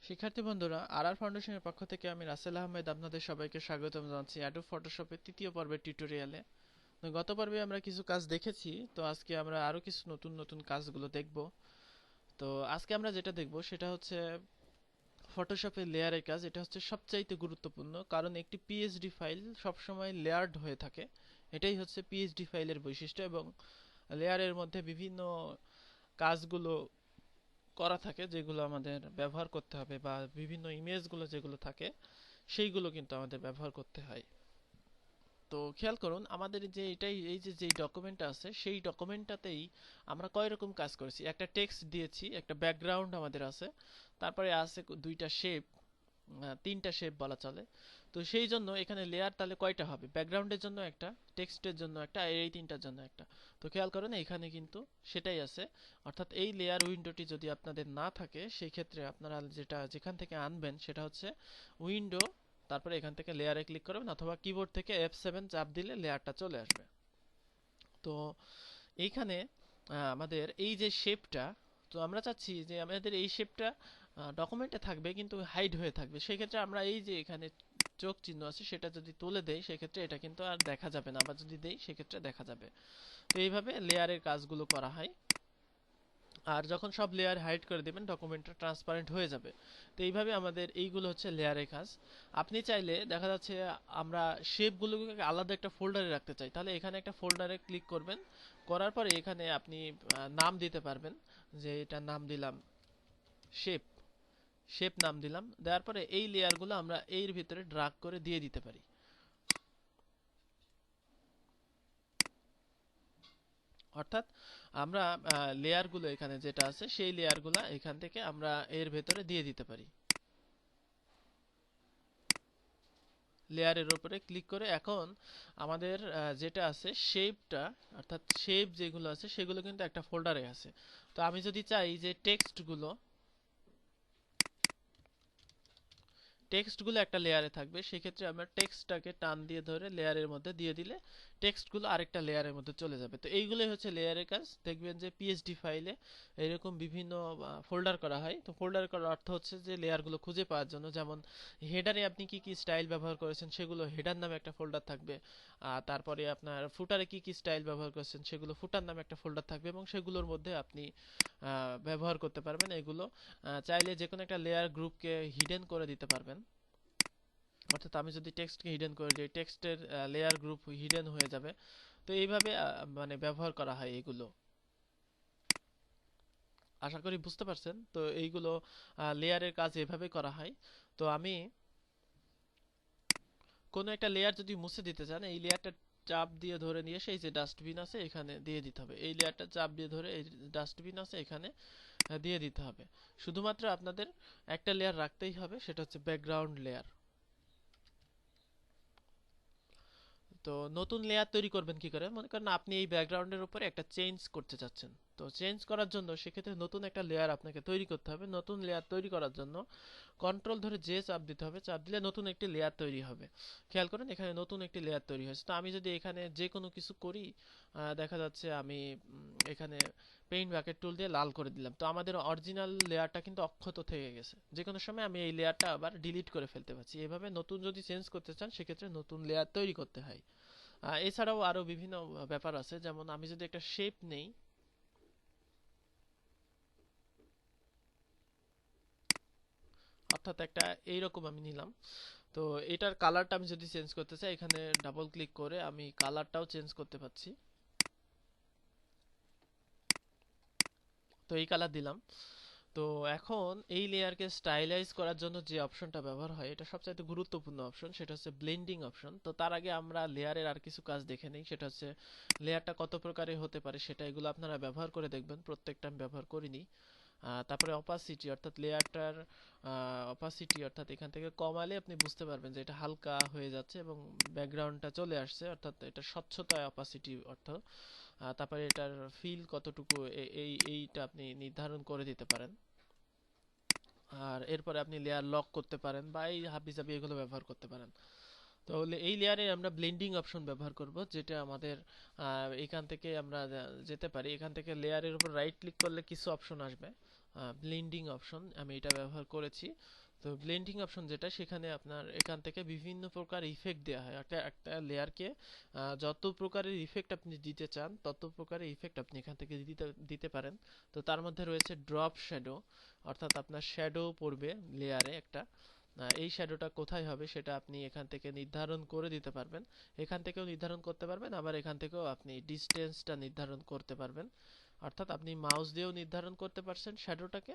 শিক্ষার্থী বন্ধুরা, আর ফাউন্ডেশনের পক্ষ থেকে আমি রাসেল আহমেদ আপনাদের সবাইকে স্বাগতম জানাচ্ছি অ্যাডোব ফটোশপের তৃতীয় পর্বের টিউটোরিয়ালে। তো গত পর্বে আমরা কিছু কাজ দেখেছি, তো আজকে আমরা আরো কিছু নতুন নতুন কাজগুলো দেখব। তো আজকে আমরা যেটা দেখব সেটা হচ্ছে ফটোশপের লেয়ারের কাজ। এটা হচ্ছে সবচাইতে গুরুত্বপূর্ণ, কারণ একটি পিএইচডি ফাইল সবসময় লেয়ার্ড হয়ে থাকে। এটাই হচ্ছে পিএইচডি ফাইলের বৈশিষ্ট্য, এবং লেয়ারের মধ্যে বিভিন্ন কাজগুলো করা থাকে যেগুলো আমাদের ব্যবহার করতে হবে, বা বিভিন্ন ইমেজগুলো যেগুলো থাকে সেইগুলো কিন্তু আমাদের ব্যবহার করতে হয়। তো খেয়াল করুন, আমাদের যে এটাই এই যে যেই ডকুমেন্টটা আছে সেই ডকুমেন্টটাতেই আমরা কয় রকম কাজ করেছি। একটা টেক্সট দিয়েছি, একটা ব্যাকগ্রাউন্ড আমাদের আছে, তারপরে আছে দুইটা শেপ, তিনটা শেপ বলা চলে। তো সেই জন্য এখানে লেয়ার তাহলে কয়টা হবে? ব্যাকগ্রাউন্ডের জন্য একটা, টেক্সটের জন্য একটা, আর এই তিনটার জন্য একটা। তো খেয়াল করেন এখানে কিন্তু সেটাই আছে। অর্থাৎ এই লেয়ার উইন্ডোটি যদি আপনাদের না থাকে, সেই ক্ষেত্রে আপনারা যেটা যেখান থেকে আনবেন সেটা হচ্ছে উইন্ডো, তারপরে এখান থেকে লেয়ারে ক্লিক করবেন, অথবা কিবোর্ড থেকে F7 চাপ দিলে লেয়ারটা চলে আসবে। তো এইখানে আমাদের এই যে শেপটা, তো আমরা চাচ্ছি যে আমাদের এই শেপটা ডকুমেন্টে থাকবে কিন্তু হাইড হয়ে থাকবে। সেক্ষেত্রে আমরা এই যে এখানে চোখ চিহ্ন আছে সেটা যদি তুলে দেই, সেক্ষেত্রে এটা কিন্তু আর দেখা যাবে না, আবার যদি দেই সেক্ষেত্রে দেখা যাবে। তো এইভাবে লেয়ারের কাজগুলো করা হয়। আর যখন সব লেয়ার হাইড করে দিবেন, ডকুমেন্টটা ট্রান্সপারেন্ট হয়ে যাবে। তো এইভাবে আমাদের এইগুলো হচ্ছে লেয়ারের কাজ। আপনি চাইলে দেখা যাচ্ছে আমরা শেপগুলোকে আলাদা একটা ফোল্ডারে রাখতে চাই, তাহলে এখানে একটা ফোল্ডারে ক্লিক করবেন, করার পরে এখানে আপনি নাম দিতে পারবেন। যে এটার নাম দিলাম শেপ, শেপ নাম দিলাম, দেওয়ার পরে এই লেয়ারগুলো আমরা এর ভিতরে ড্রাগ করে দিয়ে দিতে পারি। অর্থাৎ আমরা লেয়ারগুলো এখানে যেটা আছে সেই লেয়ারগুলো এখান থেকে আমরা এর ভেতরে দিয়ে দিতে পারি। লেয়ারের উপরে ক্লিক করে এখন আমাদের যেটা আছে শেপটা, অর্থাৎ শেপ যেগুলো আছে সেগুলো কিন্তু একটা ফোল্ডারে আছে। তো আমি যদি চাই যে টেক্সটগুলো একটা লেয়ারে থাকবে, সেক্ষেত্রে আমরা টেক্সটটাকে টান দিয়ে ধরে লেয়ারের মধ্যে দিয়ে দিলে টেক্সটগুলো আরেকটা লেয়ারের মধ্যে চলে যাবে। তো এইগুলোই হচ্ছে লেয়ারের কাজ। দেখবেন যে পিএইচডি ফাইলে এরকম বিভিন্ন ফোল্ডার করা হয়। তো ফোল্ডার করার অর্থ হচ্ছে যে লেয়ারগুলো খুঁজে পাওয়ার জন্য। যেমন হেডারে আপনি কি কি স্টাইল ব্যবহার করেছেন সেগুলো হেডার নামে একটা ফোল্ডার থাকবে। তারপরে আপনার ফুটারে কি কি স্টাইল ব্যবহার করেছেন সেগুলো ফুটার নামে একটা ফোল্ডার থাকবে, এবং সেগুলোর মধ্যে আপনি ব্যবহার করতে পারবেন এগুলো। চাইলে যে কোনো একটা লেয়ার গ্রুপকে হিডেন করে দিতে পারবেন। অর্থাৎ আমি যদি টেক্সটকে হিডেন করে দিই, টেক্সটের লেয়ার গ্রুপ হিডেন হয়ে যাবে। তো এইভাবে মানে ব্যবহার করা হয় এগুলো। আশা করি বুঝতে পারছেন। তো এইগুলো লেয়ারের কাজ এভাবে করা হয়। তো আমি কোনো একটা লেয়ার যদি মুছে দিতে চান, এই লেয়ারটা চাপ দিয়ে ধরে নিয়ে সেই যে ডাস্টবিন আছে এখানে দিয়ে দিতে হবে। এই লেয়ারটা চাপ দিয়ে ধরে এই ডাস্টবিন আছে এখানে দিয়ে দিতে হবে। শুধুমাত্র আপনাদের একটা লেয়ার রাখতেই হবে, সেটা হচ্ছে ব্যাকগ্রাউন্ড লেয়ার। তো নতুন লেয়ার তৈরি করবেন কি করে? মনে করেন আপনি এই ব্যাকগ্রাউন্ডের উপরে একটা চেঞ্জ করতে চাচ্ছেন। তো চেঞ্জ করার জন্য সেক্ষেত্রে নতুন একটা লেয়ার আপনাকে তৈরি করতে হবে। নতুন লেয়ার তৈরি করার জন্য কন্ট্রোল ধরে যে চাপ দিতে হবে, চাপ দিলে নতুন একটি লেয়ার তৈরি হবে। খেয়াল করেন এখানে নতুন একটি লেয়ার তৈরি হয়েছে। তো আমি যদি এখানে যে কোনো কিছু করি, দেখা যাচ্ছে আমি এখানে পেইন্ট বাকেট টুল দিয়ে লাল করে দিলাম, তো আমাদের অরিজিনাল লেয়ারটা কিন্তু অক্ষত থেকে গেছে। যে কোনো সময় আমি এই লেয়ারটা আবার ডিলিট করে ফেলতে পারছি। এভাবে নতুন যদি চেঞ্জ করতে চান সেক্ষেত্রে নতুন লেয়ার তৈরি করতে হয়। এছাড়াও আরো বিভিন্ন ব্যাপার আছে, যেমন আমি যদি একটা শেপ নেই, অর্থাৎ একটা এইরকম আমি নিলাম। তো এটার কালারটা আমি যদি চেঞ্জ করতে চাই, এখানে ডাবল ক্লিক করে আমি কালারটাও চেঞ্জ করতে পারছি। তো এই কালার দিলাম। তো এখন এই লেয়ারকে স্টাইলাইজ করার জন্য যে অপশনটা ব্যবহার হয়, এটা সবচাইতে গুরুত্বপূর্ণ অপশন, সেটা হচ্ছে ব্লেন্ডিং অপশন। তো তার আগে আমরা লেয়ারের আর কিছু কাজ দেখে নিই। সেটা হচ্ছে লেয়ারটা কত প্রকারের হতে পারে সেটা, এগুলো আপনারা ব্যবহার করে দেখবেন। প্রত্যেকটা আমি ব্যবহার করিনি। তারপরে অপাসিটি, অর্থাৎ লেয়ারটার অপাসিটি, অর্থাৎ এখান থেকে কমালে আপনি বুঝতে পারবেন যে এটা হালকা হয়ে যাচ্ছে এবং ব্যাকগ্রাউন্ডটা চলে আসছে, অর্থাৎ এটা স্বচ্ছতা অপাসিটি অর্থ। তারপরে এটার ফিল কতটুকু, এইটা আপনি নির্ধারণ করে দিতে পারেন। আর এরপরে আপনি লেয়ার লক করতে পারেন, বা এই হাবিজাবি এগুলো ব্যবহার করতে পারেন। তাহলে এই লেয়ারে আমরা ব্লেন্ডিং অপশন ব্যবহার করব, যেটা আমাদের এখান থেকে আমরা যেতে পারি। এখান থেকে লেয়ারের উপর রাইট ক্লিক করলে কিছু অপশন আসবে। ব্লেন্ডিং অপশন, আমি এটা ব্যবহার করেছি। তো ব্লেন্ডিং অপশন যেটা, সেখানে আপনার এখান থেকে বিভিন্ন প্রকার ইফেক্ট দেওয়া হয়। একটা একটা লেয়ারকে যত প্রকারের ইফেক্ট আপনি দিতে চান তত প্রকারের ইফেক্ট আপনি এখান থেকে দিতে দিতে পারেন। তো তার মধ্যে রয়েছে ড্রপ শ্যাডো, অর্থাৎ আপনার শ্যাডো পড়বে লেয়ারে একটা। এই শ্যাডোটা কোথায় হবে সেটা আপনি এখান থেকে নির্ধারণ করে দিতে পারবেন। এখান থেকেও নির্ধারণ করতে পারবেন, আবার এখান থেকেও আপনি ডিস্টেন্সটা নির্ধারণ করতে পারবেন। অর্থাৎ আপনি মাউস দিয়েও নির্ধারণ করতে পারছেন শ্যাডোটাকে,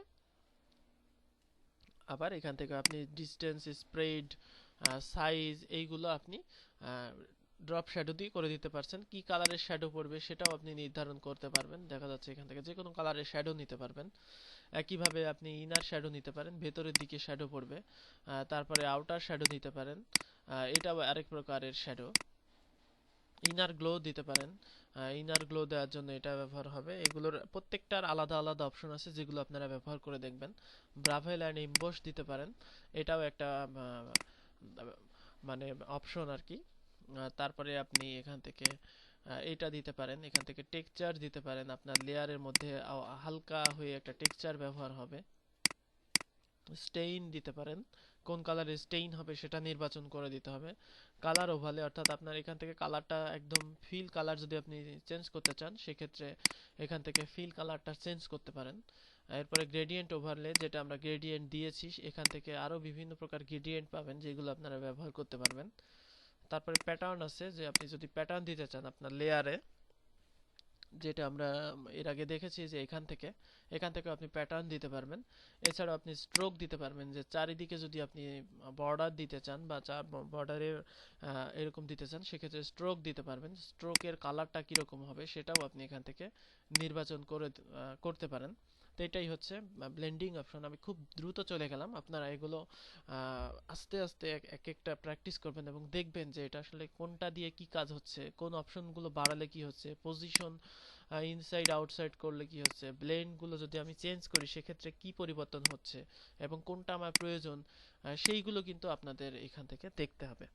আবার এখান থেকে আপনি ডিস্টেন্স, স্প্রেড, সাইজ, এইগুলো আপনি ড্রপ শ্যাডো দিয়ে করে দিতে পারছেন। কি কালারের শ্যাডো পড়বে সেটাও আপনি নির্ধারণ করতে পারবেন। দেখা যাচ্ছে এখান থেকে যে কোনো কালারের শ্যাডো নিতে পারবেন। একইভাবে আপনি ইনার শ্যাডো নিতে পারেন, ভেতরের দিকে শ্যাডো পড়বে। তারপরে আউটার শ্যাডো নিতে পারেন, এটাও আরেক প্রকারের শ্যাডো। ইনার গ্লো দিতে পারেন, ইনার গ্লো দেওয়ার জন্য এটা ব্যবহার হবে। এগুলোর প্রত্যেকটার আলাদা আলাদা অপশন আছে যেগুলো আপনারা ব্যবহার করে দেখবেন। ব্রাভেল অ্যান্ড এমবস দিতে পারেন, এটাও একটা মানে অপশন আর কি। তারপরে আপনি এখান থেকে এটা দিতে পারেন, এখান থেকে টেক্সচার দিতে পারেন। আপনার লেয়ারের মধ্যে হালকা হয়ে একটা টেক্সচার ব্যবহার হবে। স্টেইন দিতে পারেন, কোন কালারের স্টেইন হবে সেটা নির্বাচন করে দিতে হবে। কালার ওভারলে, অর্থাৎ আপনার এখান থেকে কালারটা একদম ফিল কালার যদি আপনি চেঞ্জ করতে চান সেক্ষেত্রে এখান থেকে ফিল কালারটা চেঞ্জ করতে পারেন। এরপরে গ্রেডিয়েন্ট ওভারলে, যেটা আমরা গ্রেডিয়েন্ট দিয়েছি, এখান থেকে আরো বিভিন্ন প্রকার গ্রেডিয়েন্ট পাবেন যেগুলো আপনারা ব্যবহার করতে পারবেন। তারপরে প্যাটার্ন আছে, যে আপনি যদি প্যাটার্ন দিতে চান আপনার লেয়ারে, যেটা আমরা এর আগে দেখেছি যে এখান থেকে আপনি প্যাটার্ন দিতে পারবেন। এছাড়াও আপনি স্ট্রোক দিতে পারবেন, যে চারিদিকে যদি আপনি বর্ডার দিতে চান বা বর্ডারের এরকম দিতে চান সেক্ষেত্রে স্ট্রোক দিতে পারবেন। স্ট্রোকের কালারটা কিরকম হবে সেটাও আপনি এখান থেকে নির্বাচন করতে পারেন। তো এটাই হচ্ছে ব্লেন্ডিং অপশন। আমি খুব দ্রুত চলে গেলাম, আপনারা এগুলো আস্তে আস্তে এক একটা প্র্যাকটিস করবেন এবং দেখবেন যে এটা আসলে কোনটা দিয়ে কি কাজ হচ্ছে, কোন অপশনগুলো বাড়ালে কি হচ্ছে, পজিশন ইনসাইড আউটসাইড করলে কি হচ্ছে, ব্লেন্ড গুলো যদি আমি চেঞ্জ করি সেক্ষেত্রে কি পরিবর্তন হচ্ছে এবং কোনটা আমার প্রয়োজন, সেইগুলো কিন্তু আপনাদের এখান থেকে দেখতে হবে।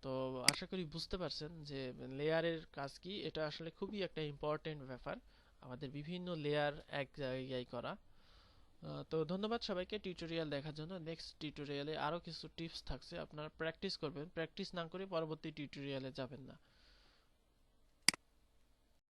তো আশা করি বুঝতে পারছেন যে লেয়ারের কাজ কি। এটা আসলে খুবই একটা ইম্পর্টেন্ট ব্যাপার, আমাদের বিভিন্ন লেয়ার এক জায়গায় করা। তো ধন্যবাদ সবাইকে টিউটোরিয়াল দেখার জন্য। নেক্সট টিউটোরিয়ালে আরো কিছু টিপস থাকছে, আপনারা প্র্যাকটিস করবেন, প্র্যাকটিস না করে পরবর্তী টিউটোরিয়ালে যাবেন না।